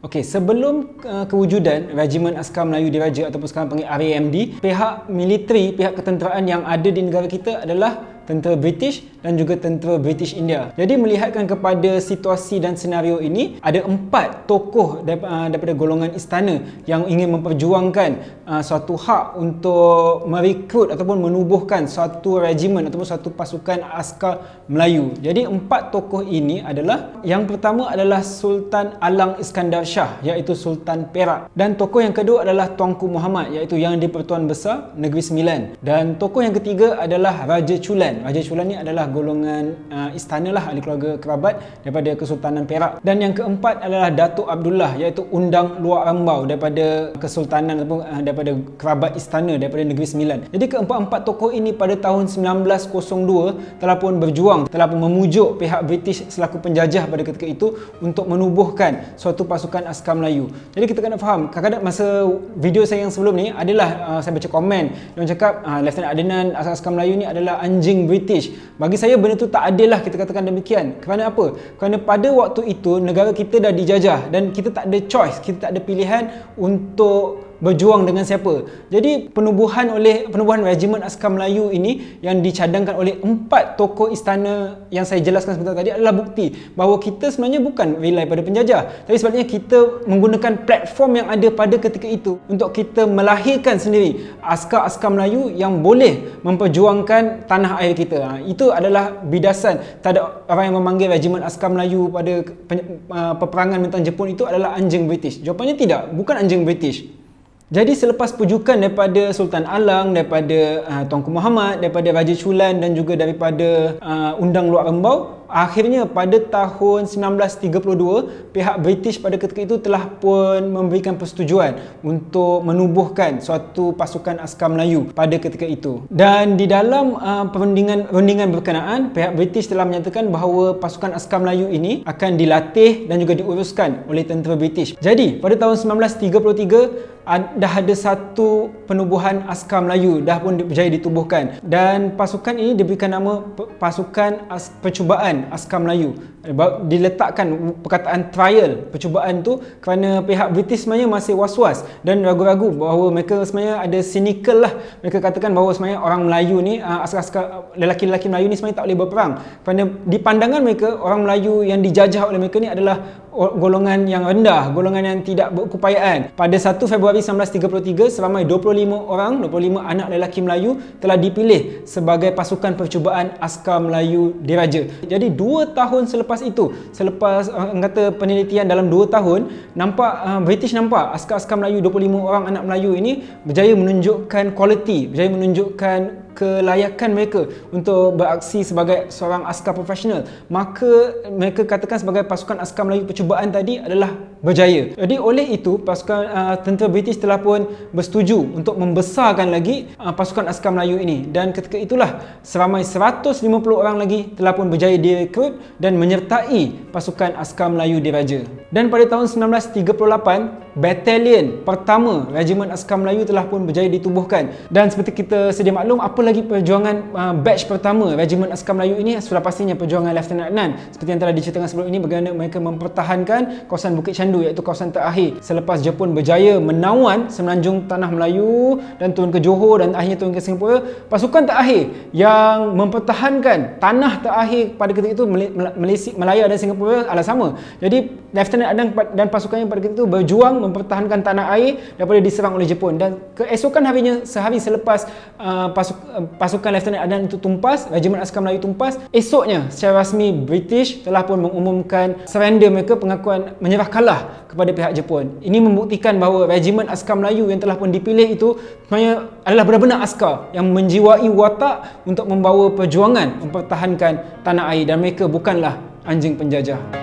Okey, sebelum kewujudan Regimen Askar Melayu Diraja ataupun sekarang panggil RAMD, pihak militeri, pihak ketenteraan yang ada di negara kita adalah tentera British dan juga tentera British India. Jadi melihatkan kepada situasi dan senario ini, ada 4 tokoh daripada golongan istana yang ingin memperjuangkan suatu hak untuk merekrut ataupun menubuhkan suatu regimen ataupun suatu pasukan askar Melayu. Jadi 4 tokoh ini adalah, yang pertama adalah Sultan Alang Iskandar Shah, iaitu Sultan Perak, dan tokoh yang kedua adalah Tuanku Muhammad, iaitu Yang di-Pertuan Besar Negeri Sembilan, dan tokoh yang ketiga adalah Raja Chulan. Raja Chulan ni adalah golongan istana lah, ahli keluarga kerabat daripada Kesultanan Perak. Dan yang keempat adalah Datuk Abdullah, iaitu Undang Luar Rambau daripada Kesultanan ataupun daripada kerabat istana daripada Negeri Sembilan. Jadi keempat-empat tokoh ini pada tahun 1902 telah pun berjuang, telah pun memujuk pihak British selaku penjajah pada ketika itu untuk menubuhkan suatu pasukan askar Melayu. Jadi kita kena faham, kadang-kadang masa video saya yang sebelum ni adalah saya baca komen yang cakap Lieutenant Adnan askar Melayu ni adalah anjing British. Bagi saya benda tu tak adil lah kita katakan demikian. Kerana apa? Kerana pada waktu itu negara kita dah dijajah dan kita tak ada choice, kita tak ada pilihan untuk berjuang dengan siapa. Jadi penubuhan Regimen Askar Melayu ini yang dicadangkan oleh 4 tokoh istana yang saya jelaskan sebentar tadi adalah bukti bahawa kita sebenarnya bukan rely pada penjajah, tapi sebenarnya kita menggunakan platform yang ada pada ketika itu untuk kita melahirkan sendiri askar-askar Melayu yang boleh memperjuangkan tanah air kita. Itu adalah bidasan. Tak ada orang yang memanggil Regimen Askar Melayu pada peperangan tentang Jepun itu adalah anjing British. Jawapannya tidak, bukan anjing British. Jadi selepas pujukan daripada Sultan Alang, daripada Tuanku Muhammad, daripada Raja Chulan dan juga daripada Undang Luar Rambau, akhirnya pada tahun 1932 pihak British pada ketika itu telah pun memberikan persetujuan untuk menubuhkan suatu pasukan askar Melayu pada ketika itu. Dan di dalam perundingan berkenaan, pihak British telah menyatakan bahawa pasukan askar Melayu ini akan dilatih dan juga diuruskan oleh tentera British. Jadi pada tahun 1933 dah ada satu penubuhan askar Melayu dah pun berjaya ditubuhkan, dan pasukan ini diberikan nama pasukan percubaan askar Melayu. Diletakkan perkataan trial, percubaan tu kerana pihak British sebenarnya masih was-was dan ragu-ragu bahawa mereka sebenarnya ada cynical lah. Mereka katakan bahawa sebenarnya orang Melayu ni, askar-askar lelaki-lelaki Melayu ni sebenarnya tak boleh berperang, kerana di pandangan mereka orang Melayu yang dijajah oleh mereka ni adalah golongan yang rendah, golongan yang tidak berkeupayaan. Pada 1 Februari 1933, seramai 25 anak lelaki Melayu telah dipilih sebagai pasukan percubaan askar Melayu Diraja. Jadi 2 tahun selepas itu, selepas kata penelitian dalam 2 tahun, British nampak askar-askar Melayu, 25 orang anak Melayu ini berjaya menunjukkan kualiti, berjaya menunjukkan kelayakan mereka untuk beraksi sebagai seorang askar profesional. Maka mereka katakan sebagai pasukan askar Melayu percubaan tadi adalah berjaya. Jadi oleh itu pasukan tentera British telah pun bersetuju untuk membesarkan lagi pasukan askar Melayu ini, dan ketika itulah seramai 150 orang lagi telah pun berjaya direkrut dan menyertai pasukan askar Melayu Diraja. Dan pada tahun 1938 batalion pertama Regimen Askar Melayu telah pun berjaya ditubuhkan. Dan seperti kita sedia maklum, apa lagi perjuangan batch pertama Regimen Askar Melayu ini? Sudah pastinya perjuangan Lieutenant Adnan, seperti yang telah diceritakan sebelum ini, bagaimana mereka mempertahankan kawasan Bukit Candu, iaitu kawasan terakhir selepas Jepun berjaya menawan semenanjung tanah Melayu dan turun ke Johor dan akhirnya turun ke Singapura. Pasukan terakhir yang mempertahankan tanah terakhir pada ketika itu, Malaysia, Malaya dan Singapura adalah sama. Jadi Lieutenant Adnan dan pasukannya pada ketika itu berjuang mempertahankan tanah air daripada diserang oleh Jepun. Dan keesokan harinya, sehari selepas pasukan Lieutenant Adnan itu tumpas, Regimen Askar Melayu tumpas, esoknya secara rasmi British telah pun mengumumkan surrender mereka, pengakuan menyerah kalah kepada pihak Jepun. Ini membuktikan bahawa Regimen Askar Melayu yang telah pun dipilih itu sebenarnya adalah benar-benar askar yang menjiwai watak untuk membawa perjuangan mempertahankan tanah air, dan mereka bukanlah anjing penjajah.